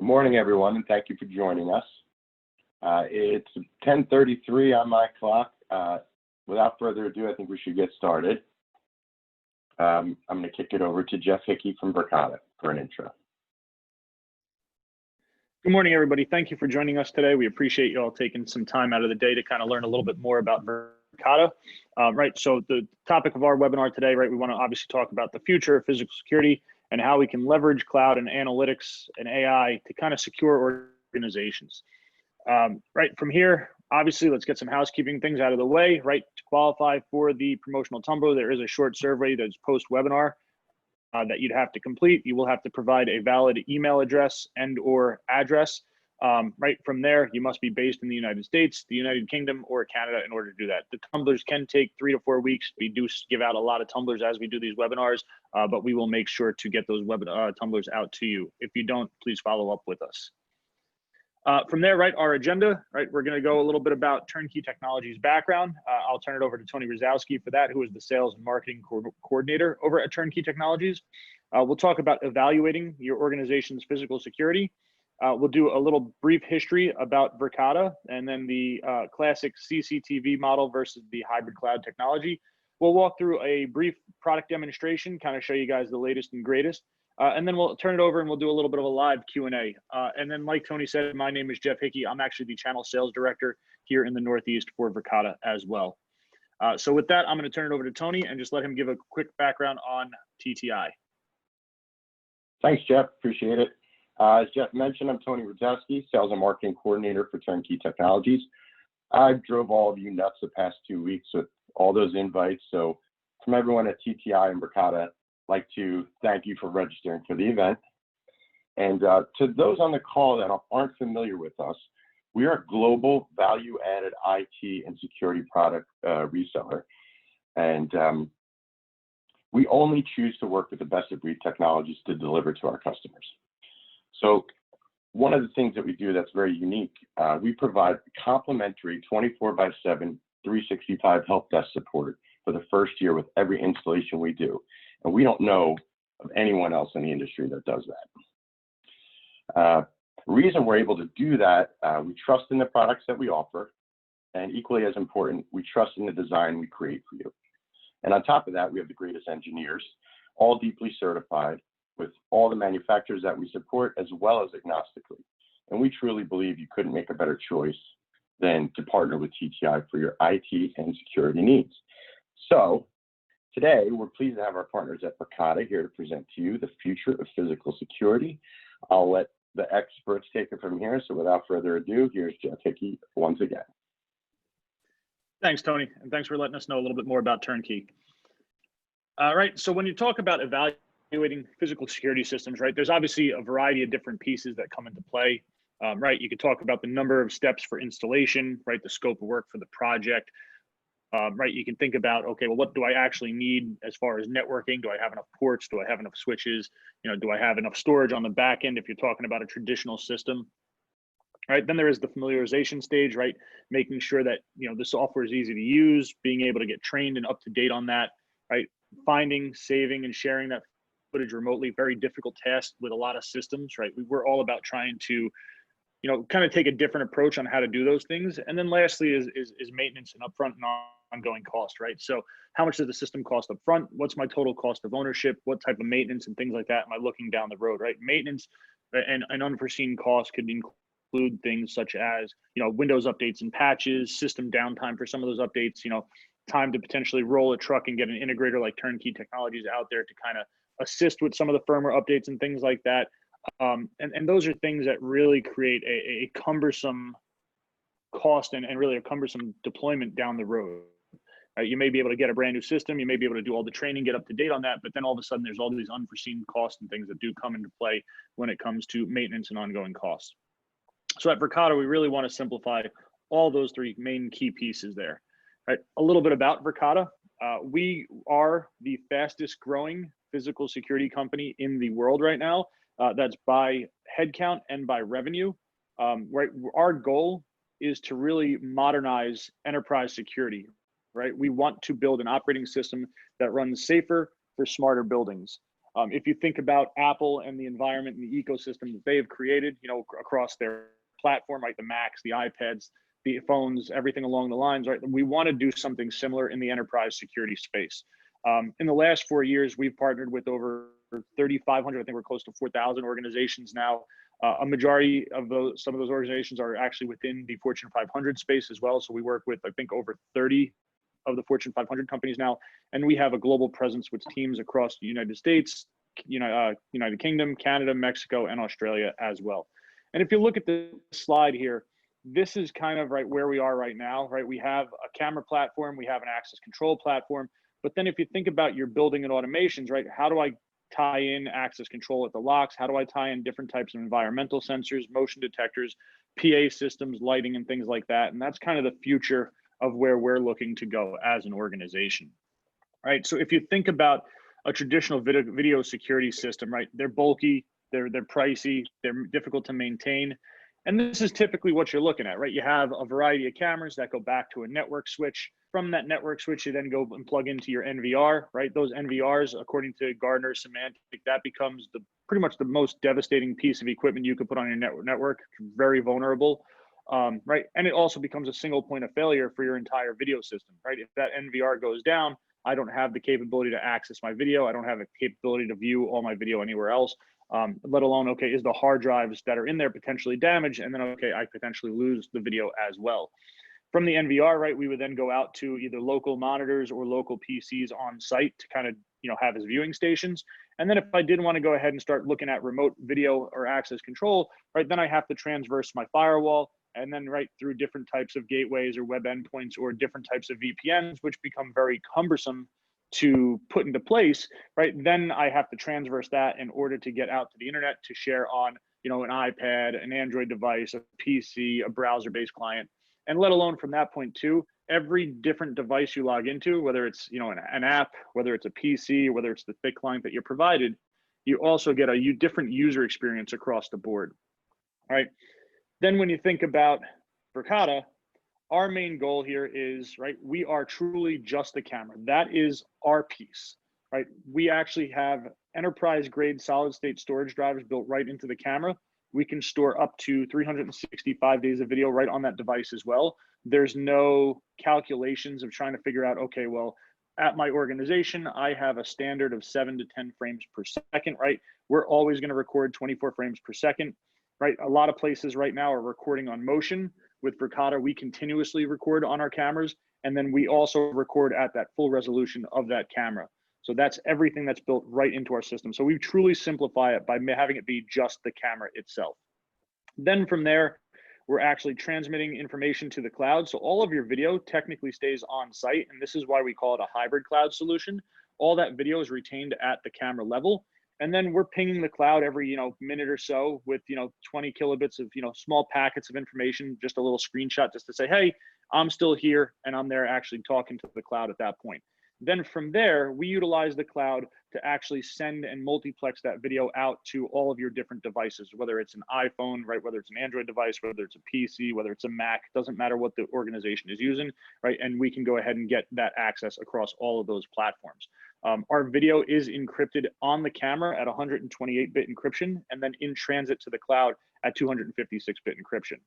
morning, everyone, and thank you for joining us. It's 10:33 on my clock. Without further ado, I think we should get started. I'm going to kick it over to Jeff Hickey from Verkada for an intro. Good morning, everybody. Thank you for joining us today. We appreciate you all taking some time out of the day to kind of learn a little bit more about Verkada. Right, so the topic of our webinar today, right, we want to obviously talk about the future of physical security and how we can leverage cloud and analytics and AI to kind of secure organizations. Right, from here, obviously, let's get some housekeeping things out of the way. Right, to qualify for the promotional tumbler, there is a short survey that's post-webinar that you'd have to complete. You will have to provide a valid email address and or address. Right from there, you must be based in the United States, the United Kingdom, or Canada in order to do that. The tumblers can take 3 to 4 weeks. We do give out a lot of tumblers as we do these webinars, but we will make sure to get those tumblers out to you. If you don't, please follow up with us. From there, right, our agenda, right, we're going to go a little bit about Turnkey Technologies background. I'll turn it over to Tony Rosowski for that, who is the sales and marketing coordinator over at Turnkey Technologies. We'll talk about evaluating your organization's physical security. We'll do a little brief history about Verkada and then the classic CCTV model versus the hybrid cloud technology. We'll walk through a brief product demonstration, kind of show you guys the latest and greatest. And then we'll turn it over and we'll do a little bit of a live Q&A. And then like Tony said, my name is Jeff Hickey. I'm actually the channel sales director here in the Northeast for Verkada as well. So with that, I'm going to turn it over to Tony and just let him give a quick background on TTI. Thanks, Jeff. Appreciate it. As Jeff mentioned, I'm Tony Rosowski, sales and marketing coordinator for Turnkey Technologies. I drove all of you nuts the past 2 weeks with all those invites. So from everyone at TTI and Verkada, like to thank you for registering for the event. And to those on the call that aren't familiar with us, we are a global value-added IT and security product reseller. And we only choose to work with the best-of-breed technologies to deliver to our customers. So one of the things that we do that's very unique, we provide complimentary 24/7, 365 help desk support for the first year with every installation we do. And we don't know of anyone else in the industry that does that. The reason we're able to do that, we trust in the products that we offer, and equally as important, we trust in the design we create for you. And on top of that, we have the greatest engineers, all deeply certified with all the manufacturers that we support, as well as agnostically. And we truly believe you couldn't make a better choice than to partner with TTI for your IT and security needs. So today, we're pleased to have our partners at Verkada here to present to you the future of physical security. I'll let the experts take it from here. So without further ado, here's Jeff Hickey once again. Thanks, Tony. And thanks for letting us know a little bit more about Turnkey. All right, so when you talk about evaluating physical security systems, right, there's obviously a variety of different pieces that come into play. Right, you could talk about the number of steps for installation, right, the scope of work for the project. Right, you can think about, okay, well, what do I actually need as far as networking? Do I have enough ports? Do I have enough switches? You know, do I have enough storage on the back end if you're talking about a traditional system? Right, then there is the familiarization stage, right? Making sure that, you know, the software is easy to use, being able to get trained and up to date on that, right? Finding, saving, and sharing that footage remotely, very difficult task with a lot of systems, right? We're all about trying to, you know, kind of take a different approach on how to do those things. And then lastly is maintenance and upfront and ongoing cost, right? So how much does the system cost up front? What's my total cost of ownership? What type of maintenance and things like that am I looking down the road, right? Maintenance and unforeseen costs could include things such as, you know, Windows updates and patches, system downtime for some of those updates, you know, time to potentially roll a truck and get an integrator like Turnkey Technologies out there to kind of assist with some of the firmware updates and things like that. And those are things that really create a cumbersome cost and really a cumbersome deployment down the road. You may be able to get a brand new system, you may be able to do all the training, get up to date on that, but then all of a sudden there's all these unforeseen costs and things that do come into play when it comes to maintenance and ongoing costs. So at Verkada, we really want to simplify all those three main key pieces there. Right? A little bit about Verkada. We are the fastest growing physical security company in the world right now. That's by headcount and by revenue. Right? Our goal is to really modernize enterprise security. Right? We want to build an operating system that runs safer for smarter buildings. If you think about Apple and the environment and the ecosystem that they've created, across their platform, right? The Macs, the iPads, the phones, everything along the lines, right? We want to do something similar in the enterprise security space. In the last 4 years, we've partnered with over 3,500, I think we're close to 4,000 organizations now. A majority of some of those organizations are actually within the Fortune 500 space as well. So we work with, I think, over 30 of the Fortune 500 companies now. And we have a global presence with teams across the United States, United Kingdom, Canada, Mexico, and Australia as well. And if you look at the slide here, this is kind of right where we are right now, right? We have a camera platform, we have an access control platform, but then if you think about your building and automations, right? How do I tie in access control at the locks? How do I tie in different types of environmental sensors, motion detectors, PA systems, lighting, and things like that? And that's kind of the future of where we're looking to go as an organization, right? So if you think about a traditional video security system, right? They're bulky, they're pricey, they're difficult to maintain. And this is typically what you're looking at, right? You have a variety of cameras that go back to a network switch. From that network switch, you then go and plug into your NVR, right? Those NVRs, according to Gartner Semantic, that becomes pretty much the most devastating piece of equipment you could put on your network, very vulnerable, right? And it also becomes a single point of failure for your entire video system, right? If that NVR goes down, I don't have the capability to access my video. I don't have the capability to view all my video anywhere else. Let alone, okay, is the hard drives that are in there potentially damaged? And then, okay, I potentially lose the video as well. From the NVR, right, we would then go out to either local monitors or local PCs on site to kind of, have as viewing stations. And then if I did want to go ahead and start looking at remote video or access control, right, then I have to transverse my firewall and then right through different types of gateways or web endpoints or different types of VPNs, which become very cumbersome to put into place, right? Then I have to transverse that in order to get out to the internet to share on, an iPad, an Android device, a PC, a browser-based client. And let alone from that point too, every different device you log into, whether it's, an app, whether it's a PC, whether it's the thick client that you're provided, you also get a different user experience across the board, right? Then when you think about Verkada, our main goal here is, right, we are truly just the camera. That is our piece, right? We actually have enterprise grade solid state storage drivers built right into the camera. We can store up to 365 days of video right on that device as well. There's no calculations of trying to figure out, okay, well, at my organization, I have a standard of 7 to 10 frames per second, right? We're always going to record 24 frames per second, right? A lot of places right now are recording on motion. With Verkada, we continuously record on our cameras, and then we also record at that full resolution of that camera. So that's everything that's built right into our system. So we truly simplify it by having it be just the camera itself. Then from there, we're actually transmitting information to the cloud. So all of your video technically stays on site, and this is why we call it a hybrid cloud solution. All that video is retained at the camera level. And then we're pinging the cloud every, minute or so with, 20 kilobits of, small packets of information, just a little screenshot just to say, hey, I'm still here and I'm there actually talking to the cloud at that point. Then from there, we utilize the cloud to actually send and multiplex that video out to all of your different devices, whether it's an iPhone, right? Whether it's an Android device, whether it's a PC, whether it's a Mac, doesn't matter what the organization is using, right? And we can go ahead and get that access across all of those platforms. Our video is encrypted on the camera at 128-bit encryption, and then in transit to the cloud at 256-bit encryption.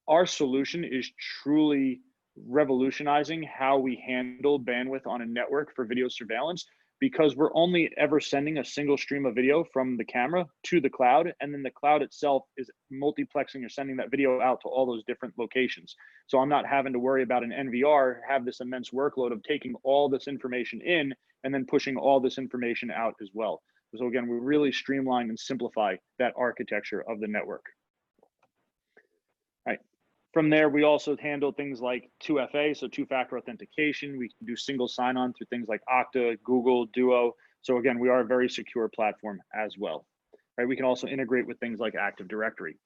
Our solution is truly revolutionizing how we handle bandwidth on a network for video surveillance, because we're only ever sending a single stream of video from the camera to the cloud, and then the cloud itself is multiplexing or sending that video out to all those different locations. So I'm not having to worry about an NVR, have this immense workload of taking all this information in and then pushing all this information out as well. So again, we really streamline and simplify that architecture of the network. Right. From there, we also handle things like 2FA, so two-factor authentication. We can do single sign-on through things like Okta, Google, Duo. So again, we are a very secure platform as well. Right? We can also integrate with things like Active Directory.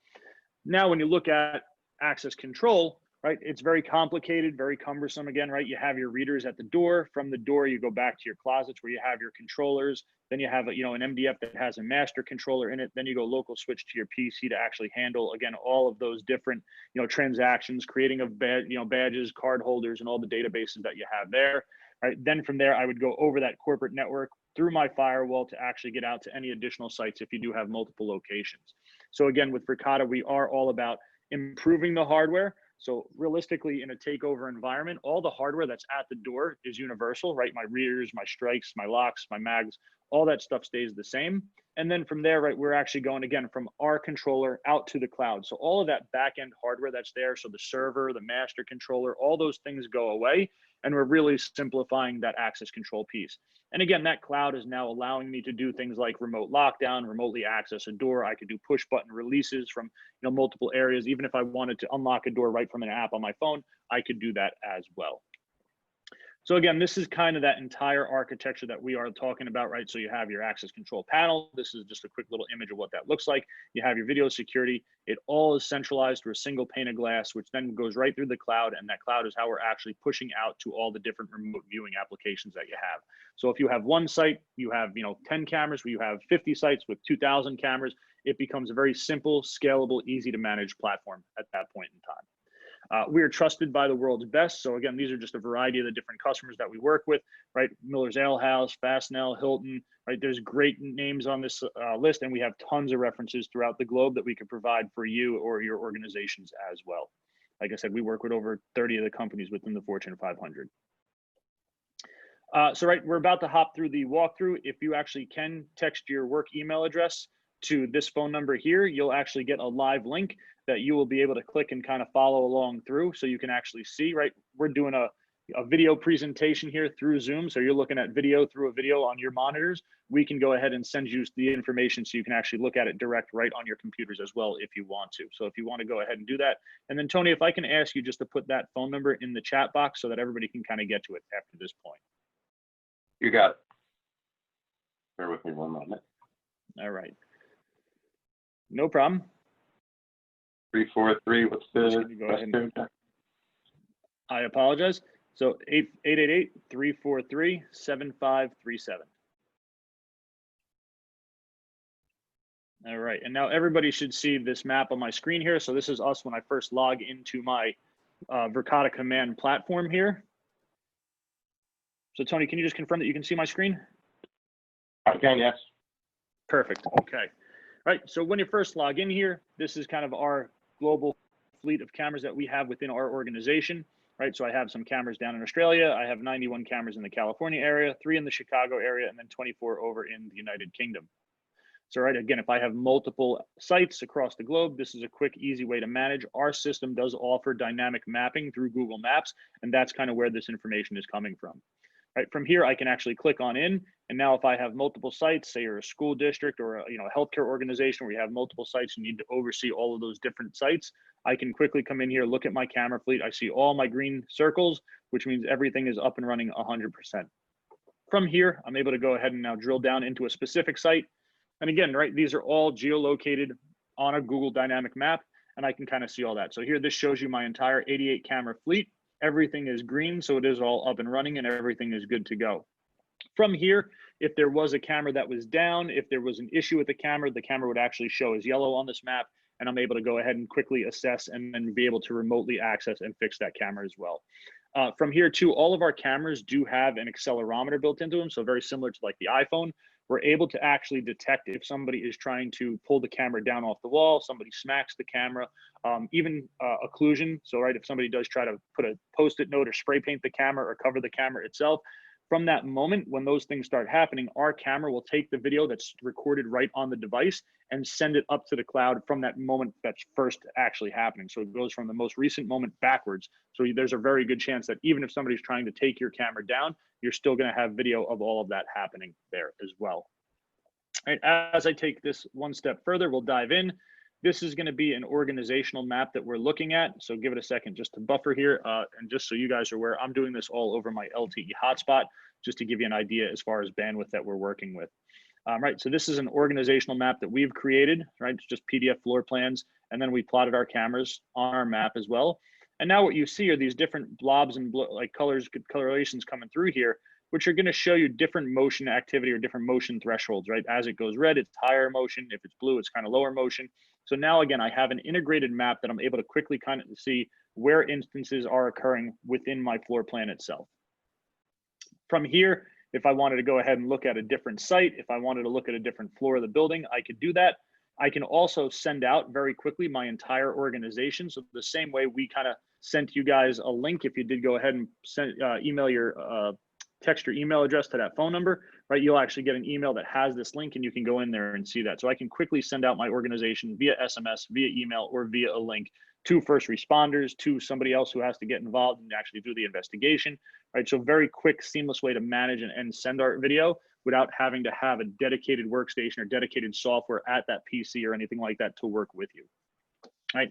Now, when you look at access control, right, it's very complicated, very cumbersome. Again, right, you have your readers at the door. From the door, you go back to your closets where you have your controllers. Then you have an MDF that has a master controller in it. Then you go local switch to your PC to actually handle, again, all of those different, transactions, creating of badges, card holders, and all the databases that you have there. Right. Then from there, I would go over that corporate network through my firewall to actually get out to any additional sites if you do have multiple locations. So again, with Verkada, we are all about improving the hardware. So realistically, in a takeover environment, all the hardware that's at the door is universal, right? My rears, my strikes, my locks, my mags, all that stuff stays the same. And then from there, right, we're actually going again from our controller out to the cloud. So all of that back end hardware that's there, so the server, the master controller, all those things go away. And we're really simplifying that access control piece. And again, that cloud is now allowing me to do things like remote lockdown, remotely access a door. I could do push button releases from multiple areas. Even if I wanted to unlock a door right from an app on my phone, I could do that as well. So again, this is kind of that entire architecture that we are talking about, right? So you have your access control panel. This is just a quick little image of what that looks like. You have your video security. It all is centralized through a single pane of glass, which then goes right through the cloud. And that cloud is how we're actually pushing out to all the different remote viewing applications that you have. So if you have one site, you have 10 cameras, where you have 50 sites with 2,000 cameras, it becomes a very simple, scalable, easy to manage platform at that point in time. We are trusted by the world's best. So again, these are just a variety of the different customers that we work with, right? Miller's Ale House, Fastenal, Hilton, right? There's great names on this list, and we have tons of references throughout the globe that we could provide for you or your organizations as well. Like I said, we work with over 30 of the companies within the Fortune 500. So right, we're about to hop through the walkthrough. If you actually can text your work email address to this phone number here, you'll actually get a live link that you will be able to click and kind of follow along through, so you can actually see, right? We're doing a video presentation here through Zoom. So you're looking at video through a video on your monitors. We can go ahead and send you the information so you can actually look at it direct right on your computers as well if you want to. So if you want to go ahead and do that. And then Tony, if I can ask you just to put that phone number in the chat box so that everybody can kind of get to it after this point. You got it. Bear with me one moment. All right. No problem. 343, what's the Go ahead and, I apologize. So 888-343-7537. All right, and now everybody should see this map on my screen here. So this is us when I first log into my Verkada command platform here. So Tony, can you just confirm that you can see my screen? I can, yes. Perfect, okay. All right, so when you first log in here, this is kind of our global fleet of cameras that we have within our organization, right? So I have some cameras down in Australia. I have 91 cameras in the California area, 3 in the Chicago area, and then 24 over in the United Kingdom. So right, again, if I have multiple sites across the globe, this is a quick, easy way to manage. Our system does offer dynamic mapping through Google Maps, and that's kind of where this information is coming from. Right, from here, I can actually click on in, and now if I have multiple sites, say you're a school district or a healthcare organization where you have multiple sites, you need to oversee all of those different sites, I can quickly come in here, look at my camera fleet. I see all my green circles, which means everything is up and running 100%. From here, I'm able to go ahead and now drill down into a specific site. And again, right, these are all geolocated on a Google dynamic map, and I can kind of see all that. So here, this shows you my entire 88 camera fleet. Everything is green, so it is all up and running and everything is good to go. From here, if there was a camera that was down, if there was an issue with the camera would actually show as yellow on this map, and I'm able to go ahead and quickly assess and then be able to remotely access and fix that camera as well. From here too, all of our cameras do have an accelerometer built into them, so very similar to like the iPhone. We're able to actually detect if somebody is trying to pull the camera down off the wall, somebody smacks the camera, even occlusion. So right, if somebody does try to put a Post-it note or spray paint the camera or cover the camera itself, from that moment when those things start happening, our camera will take the video that's recorded right on the device and send it up to the cloud from that moment that's first actually happening. So it goes from the most recent moment backwards. So there's a very good chance that even if somebody's trying to take your camera down, you're still going to have video of all of that happening there as well. All right, as I take this one step further, we'll dive in. This is going to be an organizational map that we're looking at. So give it a second just to buffer here. And just so you guys are aware, I'm doing this all over my LTE hotspot, just to give you an idea as far as bandwidth that we're working with. Right, so this is an organizational map that we've created, right? It's just PDF floor plans. And then we plotted our cameras on our map as well. And now what you see are these different blobs and like colorations coming through here, which are going to show you different motion activity or different motion thresholds, right? As it goes red, it's higher motion. If it's blue, it's kind of lower motion. So now, again, I have an integrated map that I'm able to quickly kind of see where instances are occurring within my floor plan itself. From here, If I wanted to go ahead and look at a different site, if I wanted to look at a different floor of the building, I could do that. I can also send out very quickly my entire organization. So the same way we kind of sent you guys a link, if you did go ahead and send email your text your email address to that phone number, right? You'll actually get an email that has this link and you can go in there and see that. So I can quickly send out my organization via SMS, via email, or via a link to first responders, to somebody else who has to get involved and actually do the investigation, right? So very quick, seamless way to manage and send our video without having to have a dedicated workstation or dedicated software at that PC or anything like that to work with you, right?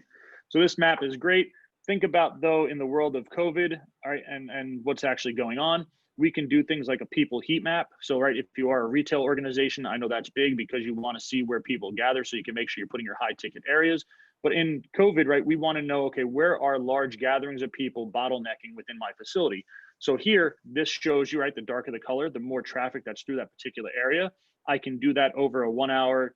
So this map is great. Think about, though, in the world of COVID, all right, and what's actually going on, we can do things like a people heat map. So, right, if you are a retail organization, I know that's big because you want to see where people gather so you can make sure you're putting your high ticket areas. But in COVID, right, we want to know, okay, where are large gatherings of people bottlenecking within my facility? So here, this shows you, right, the darker the color, the more traffic that's through that particular area. I can do that over a 1 hour,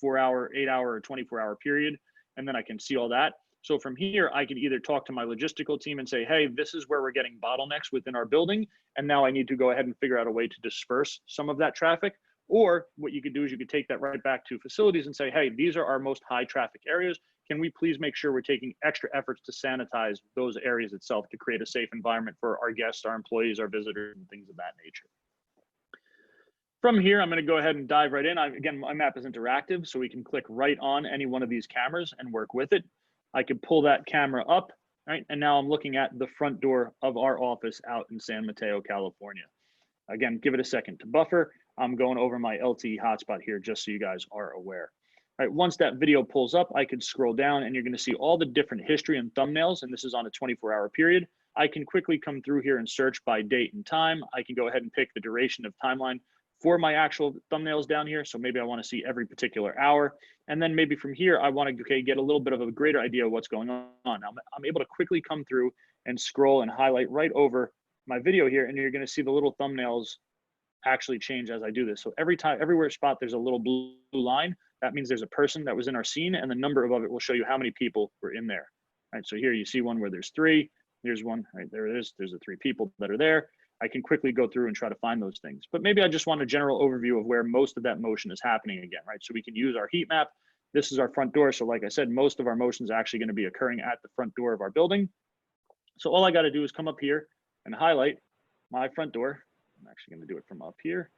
4 hour, 8 hour, or 24-hour period, and then I can see all that. So from here, I can either talk to my logistical team and say, hey, this is where we're getting bottlenecks within our building, and now I need to go ahead and figure out a way to disperse some of that traffic. Or what you could do is you could take that right back to facilities and say, hey, these are our most high traffic areas. Can we please make sure we're taking extra efforts to sanitize those areas itself to create a safe environment for our guests, our employees, our visitors, and things of that nature. From here, I'm going to go ahead and dive right in. Again, my map is interactive, so we can click right on any one of these cameras and work with it. I could pull that camera up, right? And now I'm looking at the front door of our office out in San Mateo, California. Again, give it a second to buffer. I'm going over my LTE hotspot here just so you guys are aware. All right, once that video pulls up, I can scroll down and you're going to see all the different history and thumbnails, and this is on a 24-hour period. I can quickly come through here and search by date and time. I can go ahead and pick the duration of timeline for my actual thumbnails down here. So maybe I want to see every particular hour. And then maybe from here, I want to get a little bit of a greater idea of what's going on. Now, I'm able to quickly come through and scroll and highlight right over my video here, and you're going to see the little thumbnails actually change as I do this. So everywhere spot there's a little blue line, that means there's a person that was in our scene, and the number above it will show you how many people were in there. All right, so here you see one where there's 3. Here's one, right there it is. There's the 3 people that are there. I can quickly go through and try to find those things. But maybe I just want a general overview of where most of that motion is happening again, right? So we can use our heat map. This is our front door. So like I said, most of our motion is actually going to be occurring at the front door of our building. So all I got to do is come up here and highlight my front door. I'm actually going to do it from up here.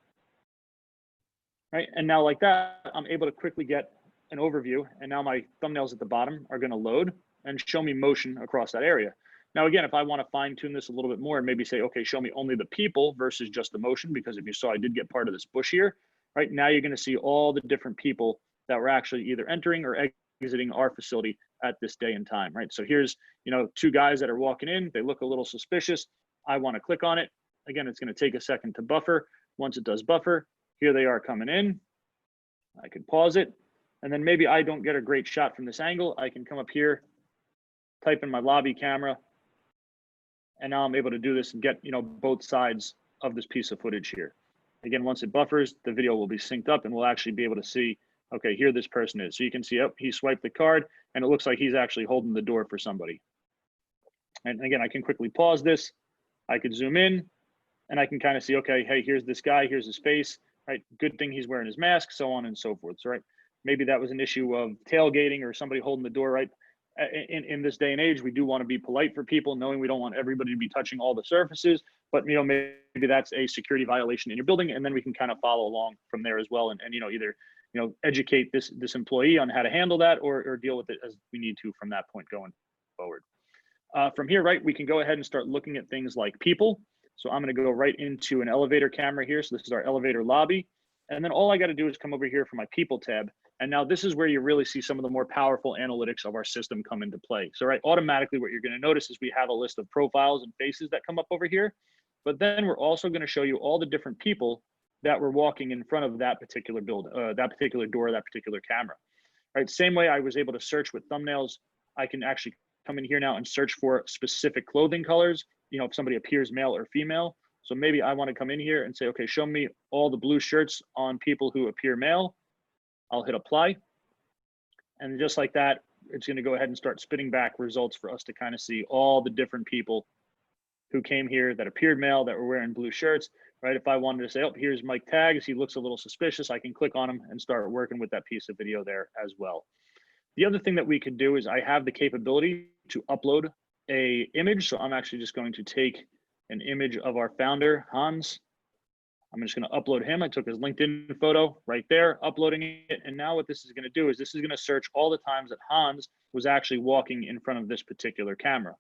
Right, and now like that, I'm able to quickly get an overview, and now my thumbnails at the bottom are going to load and show me motion across that area. Now, again, if I want to fine tune this a little bit more and maybe say, okay, show me only the people versus just the motion, because if you saw, I did get part of this bush here, right? Now you're going to see all the different people that were actually either entering or exiting our facility at this day and time, right? So here's, 2 guys that are walking in. They look a little suspicious. I want to click on it. Again, it's going to take a second to buffer. Once it does buffer, here they are coming in. I can pause it. And then maybe I don't get a great shot from this angle. I can come up here, type in my lobby camera, and now I'm able to do this and get, both sides of this piece of footage here. Again, once it buffers, the video will be synced up and we'll actually be able to see, okay, here this person is. So you can see, oh, he swiped the card and it looks like he's actually holding the door for somebody. And again, I can quickly pause this. I could zoom in and I can kind of see, okay, hey, here's this guy, here's his face, right? Good thing he's wearing his mask, so on and so forth. So, right, maybe that was an issue of tailgating or somebody holding the door, right? In this day and age, we do want to be polite for people, knowing we don't want everybody to be touching all the surfaces, but maybe that's a security violation in your building, and then we can kind of follow along from there as well, and either educate this employee on how to handle that or deal with it as we need to from that point going forward. From here, right, we can go ahead and start looking at things like people. So I'm going to go right into an elevator camera here. So this is our elevator lobby. And then all I got to do is come over here for my people tab. And now this is where you really see some of the more powerful analytics of our system come into play. So right, automatically what you're going to notice is we have a list of profiles and faces that come up over here. But then we're also going to show you all the different people that were walking in front of that particular that particular door, that particular camera. Right, same way I was able to search with thumbnails, I can actually come in here now and search for specific clothing colors, if somebody appears male or female. So maybe I want to come in here and say, okay, show me all the blue shirts on people who appear male. I'll hit apply. And just like that, it's going to go ahead and start spitting back results for us to kind of see all the different people who came here that appeared male, that were wearing blue shirts. right? If I wanted to say, oh, here's Mike Tags, he looks a little suspicious, I can click on him and start working with that piece of video there as well. The other thing that we could do is I have the capability to upload a image. So I'm actually just going to take an image of our founder, Hans. I'm just going to upload him. I took his LinkedIn photo right there, uploading it. And now what this is going to do is this is going to search all the times that Hans was actually walking in front of this particular camera,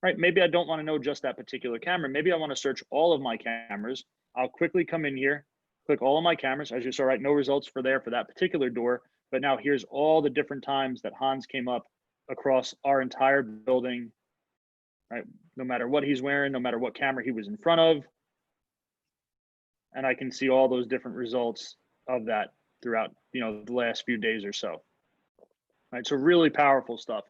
right? Maybe I don't want to know just that particular camera. Maybe I want to search all of my cameras. I'll quickly come in here, click all of my cameras. As you saw, right, no results for that particular door. But now here's all the different times that Hans came up across our entire building, right? No matter what he's wearing, no matter what camera he was in front of. And I can see all those different results of that throughout, the last few days or so. Right, so really powerful stuff.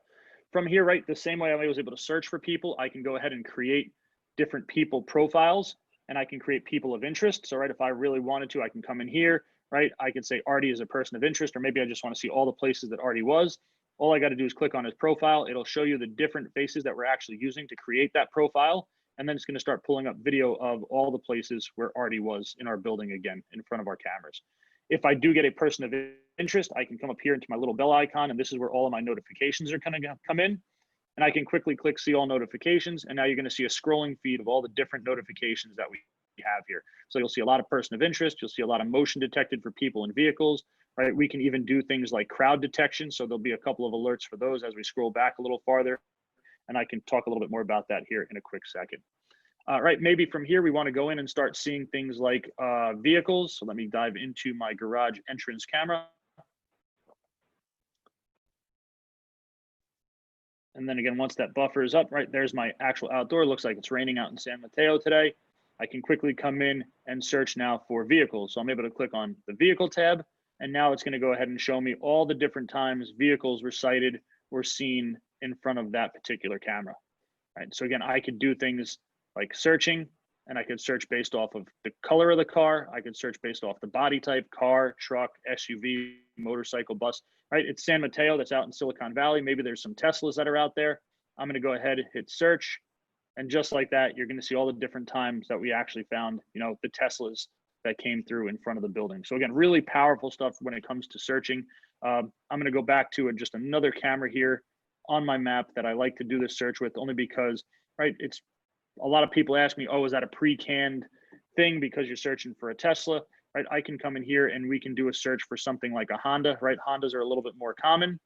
From here, right, the same way I was able to search for people, I can go ahead and create different people profiles, and I can create people of interest. So, right, if I really wanted to, I can come in here, right? I could say Artie is a person of interest, or maybe I just want to see all the places that Artie was. All I got to do is click on his profile. It'll show you the different faces that we're actually using to create that profile. And then it's going to start pulling up video of all the places where Artie was in our building again, in front of our cameras. If I do get a person of interest, I can come up here into my little bell icon, and this is where all of my notifications are going to come in. And I can quickly click see all notifications. And now you're going to see a scrolling feed of all the different notifications that we have here. So you'll see a lot of person of interest. You'll see a lot of motion detected for people and vehicles, right? We can even do things like crowd detection. So there'll be a couple of alerts for those as we scroll back a little farther. And I can talk a little bit more about that here in a quick second. Right, maybe from here, we want to go in and start seeing things like vehicles. So let me dive into my garage entrance camera. And then again, once that buffer is up, right, there's my actual outdoor. Looks like it's raining out in San Mateo today. I can quickly come in and search now for vehicles. So I'm able to click on the vehicle tab, and now it's going to go ahead and show me all the different times vehicles were sighted or seen in front of that particular camera. Right, so again, I could do things like searching, and I could search based off of the color of the car. I could search based off the body type, car, truck, SUV, motorcycle, bus, right? It's San Mateo, that's out in Silicon Valley. Maybe there's some Teslas that are out there. I'm going to go ahead and hit search. And just like that, you're going to see all the different times that we actually found, the Teslas that came through in front of the building. So again, really powerful stuff when it comes to searching. I'm going to go back to just another camera here on my map that I like to do this search with, only because, right, it's a lot of people ask me, oh, is that a pre-canned thing because you're searching for a Tesla, right? I can come in here and we can do a search for something like a Honda, right? Hondas are a little bit more common.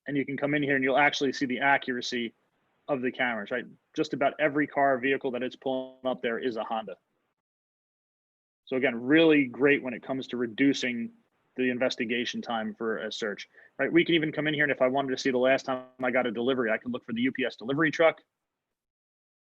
And you can come in here and you'll actually see the accuracy of the cameras, right? Just about every car or vehicle that it's pulling up there is a Honda. So again, really great when it comes to reducing the investigation time for a search, right? We can even come in here, and if I wanted to see the last time I got a delivery, I can look for the UPS delivery truck,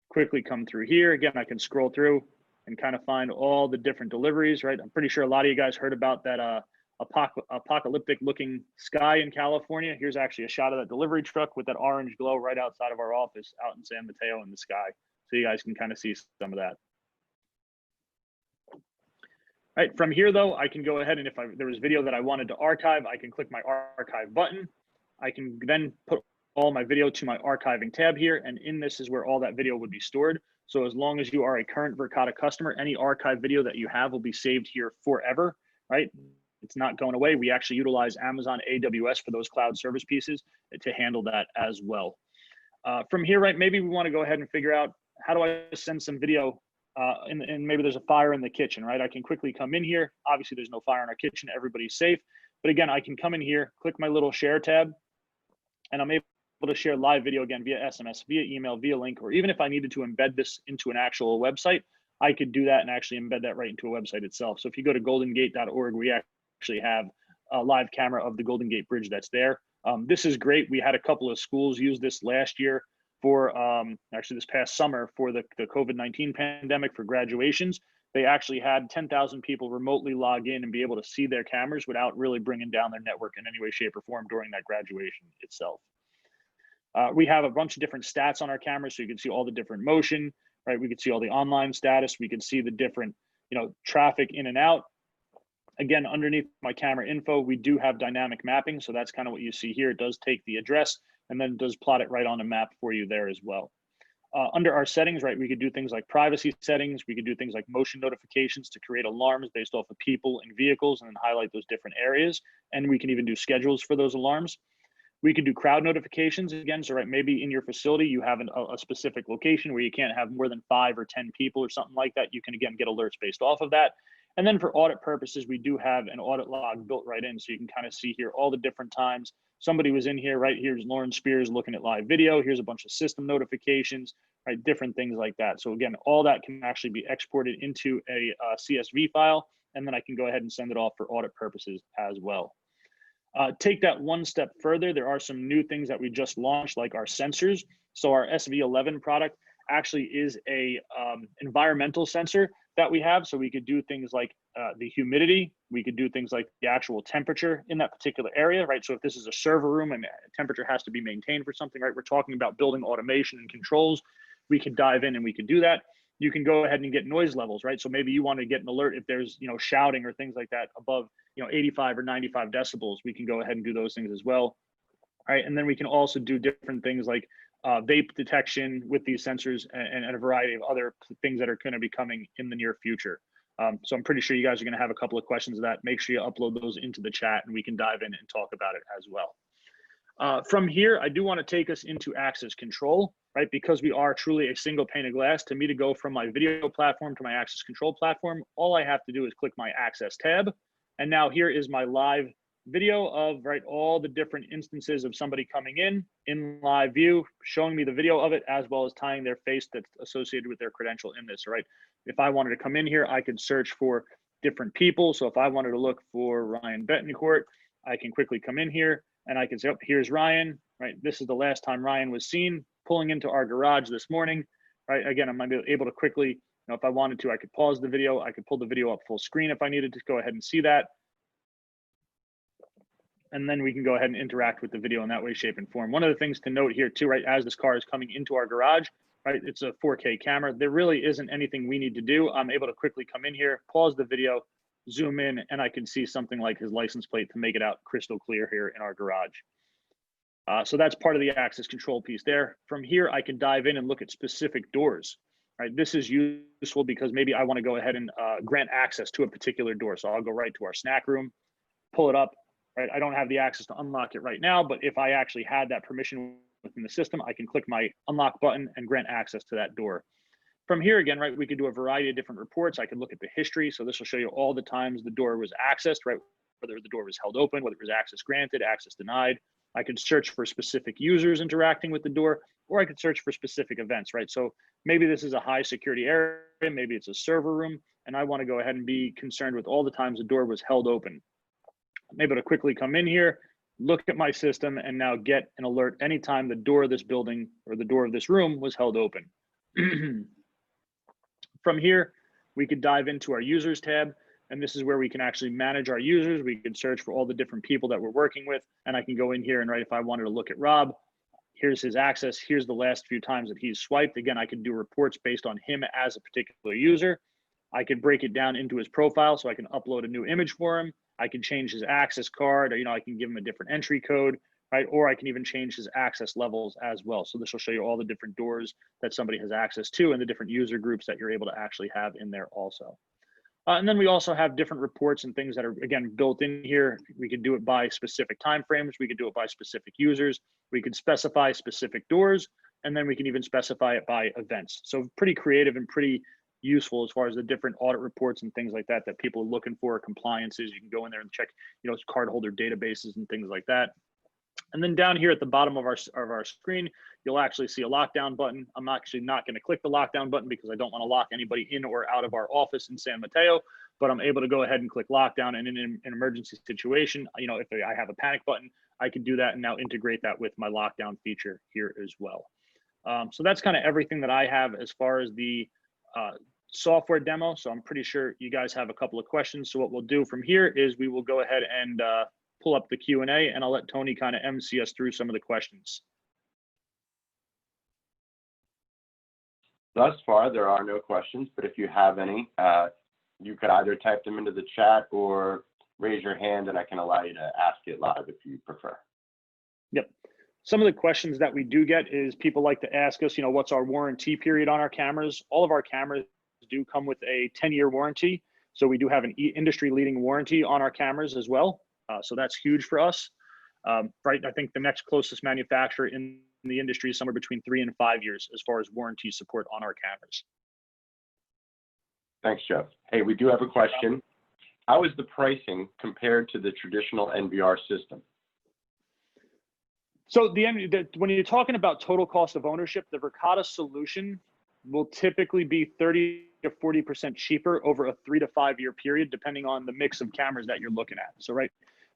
quickly come through here. Again, I can scroll through and kind of find all the different deliveries, right? I'm pretty sure a lot of you guys heard about that apocalyptic looking sky in California. Here's actually a shot of that delivery truck with that orange glow right outside of our office out in San Mateo in the sky. So you guys can kind of see some of that. Right, from here though, I can go ahead and if there was video that I wanted to archive, I can click my archive button. I can then put all my video to my archiving tab here, and in this is where all that video would be stored. So as long as you are a current Verkada customer, any archive video that you have will be saved here forever, right? It's not going away. We actually utilize Amazon AWS for those cloud service pieces to handle that as well. From here, right, maybe we want to go ahead and figure out how do I send some video and maybe there's a fire in the kitchen, right? I can quickly come in here. Obviously, there's no fire in our kitchen. Everybody's safe. But again, I can come in here, click my little share tab, and I'm able to share live video again via SMS, via email, via link, or even if I needed to embed this into an actual website, I could do that and actually embed that right into a website itself. So if you go to goldengate.org, we actually have a live camera of the Golden Gate Bridge that's there. This is great. We had a couple of schools use this last year for actually this past summer for the COVID-19 pandemic for graduations. They actually had 10,000 people remotely log in and be able to see their cameras without really bringing down their network in any way, shape, or form during that graduation itself. We have a bunch of different stats on our cameras, so you can see all the different motion, right? We can see all the online status. We can see the different, traffic in and out. Again, underneath my camera info, we do have dynamic mapping. So that's kind of what you see here. It does take the address and then it does plot it right on a map for you there as well. Under our settings, right, we could do things like privacy settings. We could do things like motion notifications to create alarms based off of people and vehicles and then highlight those different areas. And we can even do schedules for those alarms. We could do crowd notifications again. So, right, maybe in your facility, you have a specific location where you can't have more than 5 or 10 people or something like that. You can, again, get alerts based off of that. And then for audit purposes, we do have an audit log built right in. So you can kind of see here all the different times somebody was in here, right? Here's Lauren Spears looking at live video. Here's a bunch of system notifications, right? Different things like that. So again, all that can actually be exported into a CSV file, and then I can go ahead and send it off for audit purposes as well. Take that one step further. There are some new things that we just launched, like our sensors. So our SV11 product actually is a environmental sensor that we have. So we could do things like the humidity. We could do things like the actual temperature in that particular area, right? So if this is a server room and temperature has to be maintained for something, right? We're talking about building automation and controls. We could dive in and we could do that. You can go ahead and get noise levels, right? So maybe you want to get an alert if there's, shouting or things like that above, 85 or 95 decibels. We can go ahead and do those things as well. All right. And then we can also do different things like vape detection with these sensors and a variety of other things that are going to be coming in the near future. So I'm pretty sure you guys are going to have a couple of questions of that. Make sure you upload those into the chat and we can dive in and talk about it as well. From here, I do want to take us into access control, right? Because we are truly a single pane of glass. To me, to go from my video platform to my access control platform, all I have to do is click my access tab. And now here is my live video of, right, all the different instances of somebody coming in live view, showing me the video of it, as well as tying their face that's associated with their credential in this, right? If I wanted to come in here, I could search for different people. So if I wanted to look for Ryan Betancourt, I can quickly come in here and I can say, oh, here's Ryan, right? This is the last time Ryan was seen pulling into our garage this morning, right? Again, I'm gonna be able to quickly, if I wanted to, I could pause the video. I could pull the video up full screen if I needed to go ahead and see that. And then we can go ahead and interact with the video in that way, shape, and form. One of the things to note here too, right, as this car is coming into our garage, right, it's a 4K camera. There really isn't anything we need to do. I'm able to quickly come in here, pause the video, zoom in, and I can see something like his license plate to make it out crystal clear here in our garage. So that's part of the access control piece there. From here, I can dive in and look at specific doors, right? This is useful because maybe I want to go ahead and grant access to a particular door. So I'll go right to our snack room, pull it up, right? I don't have the access to unlock it right now, but if I actually had that permission within the system, I can click my unlock button and grant access to that door. From here again, right, we could do a variety of different reports. I could look at the history. So this will show you all the times the door was accessed, right? Whether the door was held open, whether it was access granted, access denied. I could search for specific users interacting with the door, or I could search for specific events, right? So maybe this is a high security area, maybe it's a server room, and I want to go ahead and be concerned with all the times the door was held open. I'm able to quickly come in here, look at my system, and now get an alert anytime the door of this building or the door of this room was held open. From here, we could dive into our users tab, and this is where we can actually manage our users. We can search for all the different people that we're working with, and I can go in here and, right, if I wanted to look at Rob, here's his access, here's the last few times that he's swiped. Again, I can do reports based on him as a particular user. I could break it down into his profile, so I can upload a new image for him. I can change his access card, or, I can give him a different entry code, right? Or I can even change his access levels as well. So this will show you all the different doors that somebody has access to and the different user groups that you're able to actually have in there also. And then we also have different reports and things that are, again, built in here. We could do it by specific timeframes. We could do it by specific users. We could specify specific doors, and then we can even specify it by events. So pretty creative and pretty useful as far as the different audit reports and things like that that people are looking for, compliances. You can go in there and check, cardholder databases and things like that. And then down here at the bottom of our screen, you'll actually see a lockdown button. I'm actually not going to click the lockdown button because I don't want to lock anybody in or out of our office in San Mateo, but I'm able to go ahead and click lockdown. And in an emergency situation, if I have a panic button, I can do that and now integrate that with my lockdown feature here as well. So that's kind of everything that I have as far as the software demo. So I'm pretty sure you guys have a couple of questions. So what we'll do from here is we will go ahead and pull up the Q&A, and I'll let Tony kind of MC us through some of the questions. Thus far, there are no questions, but if you have any, you could either type them into the chat or raise your hand and I can allow you to ask it live if you prefer. Yep. Some of the questions that we do get is people like to ask us, what's our warranty period on our cameras? All of our cameras do come with a 10-year warranty. So we do have an industry leading warranty on our cameras as well. So that's huge for us. Right. I think the next closest manufacturer in the industry is somewhere between 3 and 5 years as far as warranty support on our cameras. Thanks, Jeff. Hey, we do have a question. How is the pricing compared to the traditional NVR system? So when you're talking about total cost of ownership, the Verkada solution will typically be 30 to 40% cheaper over a 3 to 5 year period, depending on the mix of cameras that you're looking at. So, right,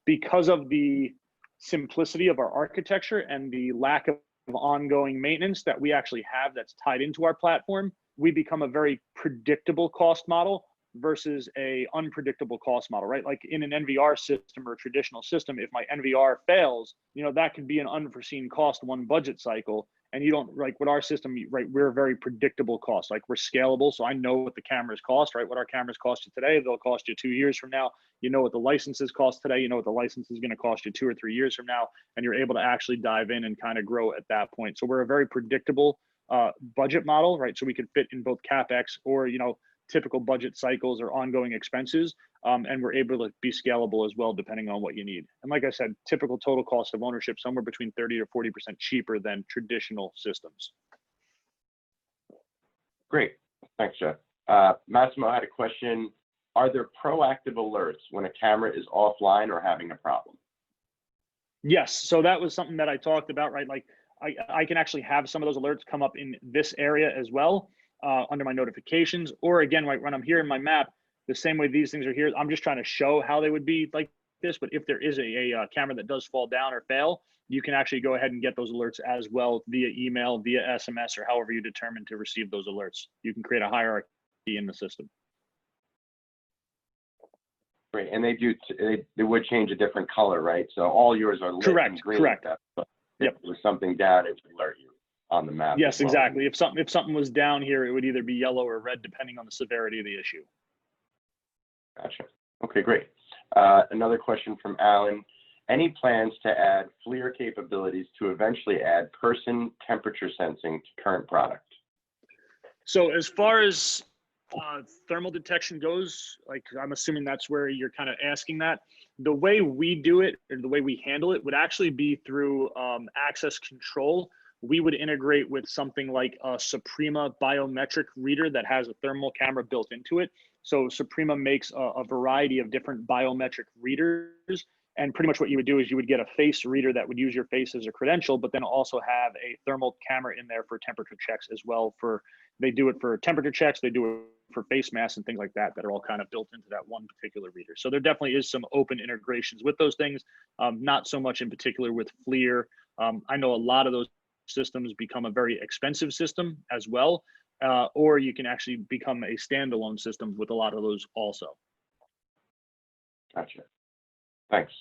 because of the simplicity of our architecture and the lack of ongoing maintenance that we actually have that's tied into our platform, we become a very predictable cost model versus a unpredictable cost model, right? Like in an NVR system or a traditional system, if my NVR fails, that could be an unforeseen cost one budget cycle. And you don't, like with our system, right, we're a very predictable cost. Like we're scalable. So I know what the cameras cost, right? What our cameras cost you today, they'll cost you 2 years from now. You know what the licenses cost today, you know what the license is going to cost you 2 or 3 years from now. And you're able to actually dive in and kind of grow at that point. So we're a very predictable budget model, right? So we can fit in both CapEx or, typical budget cycles or ongoing expenses. And we're able to be scalable as well, depending on what you need. And like I said, typical total cost of ownership, somewhere between 30 to 40% cheaper than traditional systems. Great. Thanks, Jeff. Massimo had a question. Are there proactive alerts when a camera is offline or having a problem? Yes. So that was something that I talked about, right? Like I can actually have some of those alerts come up in this area as well. Under my notifications, or again, right when I'm here in my map, the same way these things are here, I'm just trying to show how they would be like this. But if there is a camera that does fall down or fail, you can actually go ahead and get those alerts as well via email, via SMS, or however you determine to receive those alerts. You can create a hierarchy in the system. Great, and they would change a different color, right? So all yours are lit in green. Correct. But if there's something down, it would alert you on the map. Yes, exactly. If something was down here, it would either be yellow or red, depending on the severity of the issue. Gotcha. Okay, great. Another question from Alan. Any plans to add FLIR capabilities to eventually add person temperature sensing to current product? So as far as thermal detection goes, like I'm assuming that's where you're kind of asking that. The way we do it and the way we handle it would actually be through access control. We would integrate with something like a Suprema biometric reader that has a thermal camera built into it. So Suprema makes a variety of different biometric readers. And pretty much what you would do is you would get a face reader that would use your face as a credential, but then also have a thermal camera in there for temperature checks as well. They do it for temperature checks, they do it for face masks and things like that are all kind of built into that one particular reader. So there definitely is some open integrations with those things, not so much in particular with FLIR. I know a lot of those systems become a very expensive system as well, or you can actually become a standalone system with a lot of those also. Gotcha. Thanks.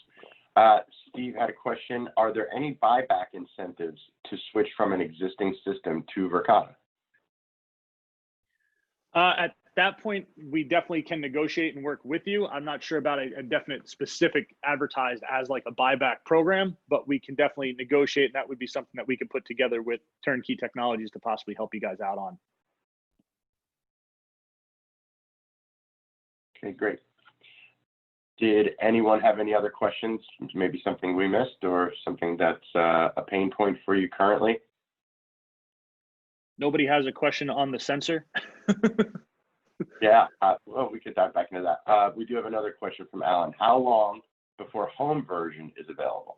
Steve had a question. Are there any buyback incentives to switch from an existing system to Verkada? At that point, we definitely can negotiate and work with you. I'm not sure about a definite specific advertised as like a buyback program, but we can definitely negotiate. And that would be something that we could put together with Turnkey Technologies to possibly help you guys out on. Okay, great. Did anyone have any other questions? Maybe something we missed or something that's a pain point for you currently? Nobody has a question on the sensor? Yeah, well, we could dive back into that. We do have another question from Alan. How long before home version is available?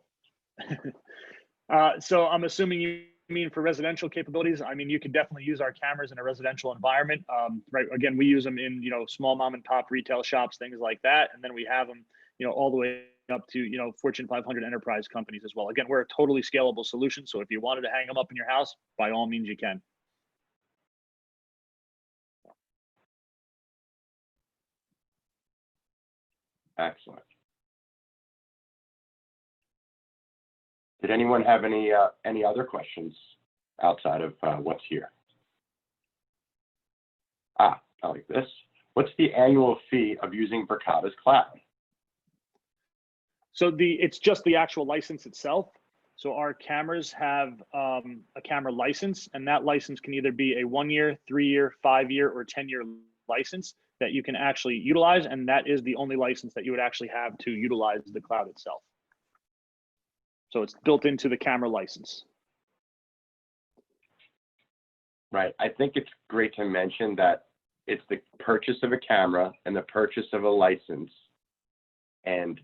So I'm assuming you mean for residential capabilities. I mean, you could definitely use our cameras in a residential environment. Right. Again, we use them in, small mom and pop retail shops, things like that. And then we have them, all the way up to, Fortune 500 enterprise companies as well. Again, we're a totally scalable solution. So if you wanted to hang them up in your house, by all means you can. Excellent. Did anyone have any other questions outside of what's here? I like this. What's the annual fee of using Verkada's cloud? So it's just the actual license itself. So our cameras have a camera license, and that license can either be a 1-year, 3-year, 5-year, or 10-year license that you can actually utilize. And that is the only license that you would actually have to utilize the cloud itself. So it's built into the camera license. Right. I think it's great to mention that it's the purchase of a camera and the purchase of a license, and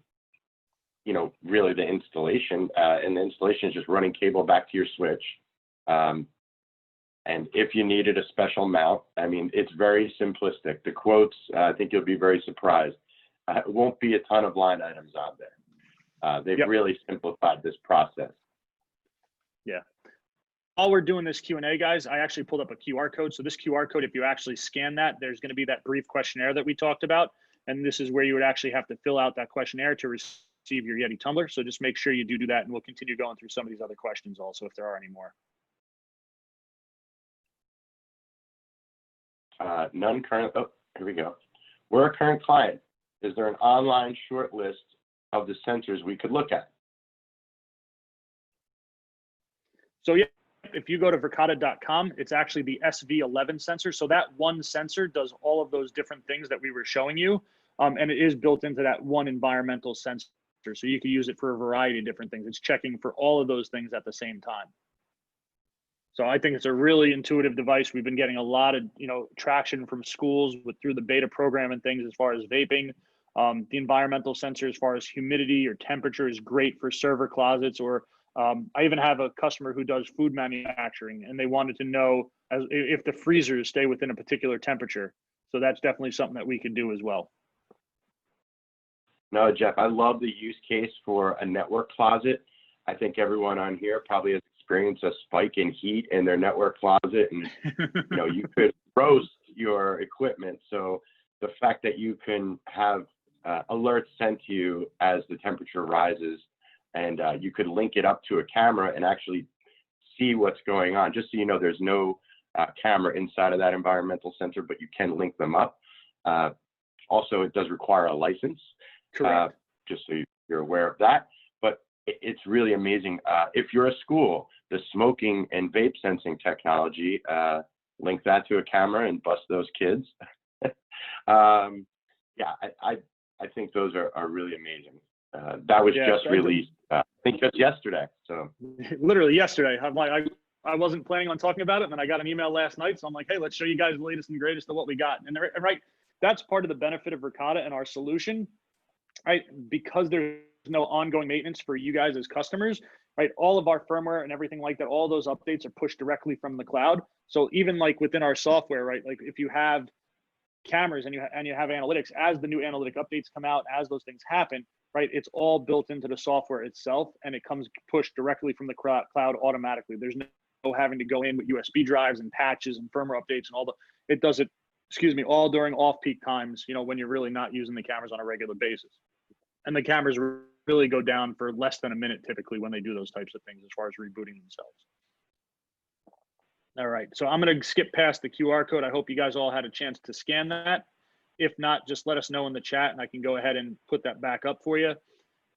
really the installation, and the installation is just running cable back to your switch. And if you needed a special mount, I mean, it's very simplistic. The quotes, I think you'll be very surprised. It won't be a ton of line items on there. They've really simplified this process. Yeah. While we're doing this Q&A, guys, I actually pulled up a QR code. So this QR code, if you actually scan that, there's going to be that brief questionnaire that we talked about. And this is where you would actually have to fill out that questionnaire to receive your Yeti tumbler. So just make sure you do that, and we'll continue going through some of these other questions also if there are any more. None current. Oh, here we go. We're a current client. Is there an online short list of the sensors we could look at? So yeah, if you go to verkada.com, it's actually the SV11 sensor. So that one sensor does all of those different things that we were showing you. And it is built into that one environmental sensor. So you can use it for a variety of different things. It's checking for all of those things at the same time. So I think it's a really intuitive device. We've been getting a lot of traction from schools through the beta program and things as far as vaping. The environmental sensor as far as humidity or temperature is great for server closets, or I even have a customer who does food manufacturing, and they wanted to know if the freezers stay within a particular temperature. So that's definitely something that we can do as well. No, Jeff, I love the use case for a network closet. I think everyone on here probably has experienced a spike in heat in their network closet, and you could roast your equipment. So the fact that you can have alerts sent to you as the temperature rises, and you could link it up to a camera and actually see what's going on. Just so you know, there's no camera inside of that environmental sensor, but you can link them up. Also, it does require a license. Correct. Just so you're aware of that. But it's really amazing. If you're a school, the smoking and vape sensing technology, link that to a camera and bust those kids. I think those are really amazing. That was just released, I think just yesterday. So literally yesterday. I wasn't planning on talking about it, and then I got an email last night. So I'm like, hey, let's show you guys the latest and greatest of what we got. And right, that's part of the benefit of Verkada and our solution, right? Because there's no ongoing maintenance for you guys as customers, right? All of our firmware and everything like that, all those updates are pushed directly from the cloud. So even like within our software, right? Like if you have cameras and you have analytics, as the new analytic updates come out, as those things happen, right? It's all built into the software itself, and it comes pushed directly from the cloud automatically. There's no having to go in with USB drives and patches and firmware updates and it does it, all during off-peak times, when you're really not using the cameras on a regular basis. And the cameras really go down for less than a minute typically when they do those types of things as far as rebooting themselves. All right, so I'm going to skip past the QR code. I hope you guys all had a chance to scan that. If not, just let us know in the chat and I can go ahead and put that back up for you.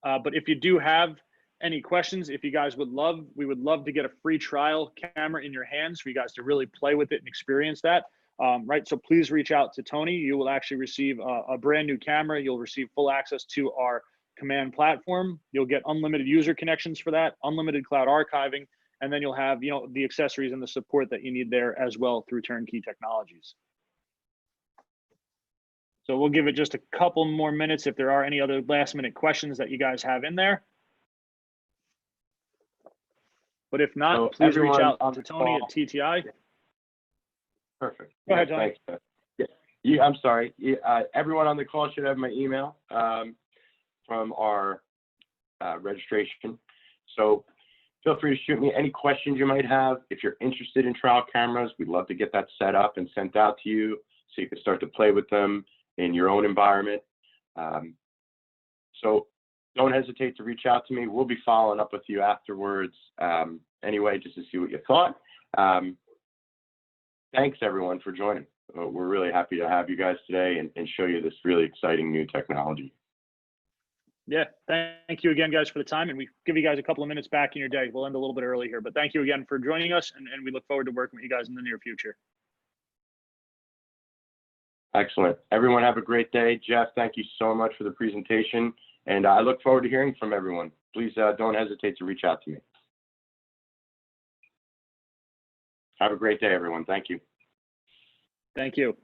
But if you do have any questions, if you guys we would love to get a free trial camera in your hands for you guys to really play with it and experience that. Right, so please reach out to Tony. You will actually receive a brand new camera. You'll receive full access to our command platform. You'll get unlimited user connections for that, unlimited cloud archiving, and then you'll have the accessories and the support that you need there as well through Turnkey Technologies. So we'll give it just a couple more minutes if there are any other last minute questions that you guys have in there. But if not, please reach out to Tony at TTI. Perfect. Go ahead, Tony. Yeah, I'm sorry. Everyone on the call should have my email from our registration. So feel free to shoot me any questions you might have. If you're interested in trial cameras, we'd love to get that set up and sent out to you so you can start to play with them in your own environment. So don't hesitate to reach out to me. We'll be following up with you afterwards anyway, just to see what you thought. Thanks everyone for joining. We're really happy to have you guys today and show you this really exciting new technology. Yeah, thank you again, guys, for the time, and we give you guys a couple of minutes back in your day. We'll end a little bit early here, but thank you again for joining us, and we look forward to working with you guys in the near future. Excellent. Everyone have a great day. Jeff, thank you so much for the presentation, and I look forward to hearing from everyone. Please don't hesitate to reach out to me. Have a great day, everyone. Thank you. Thank you.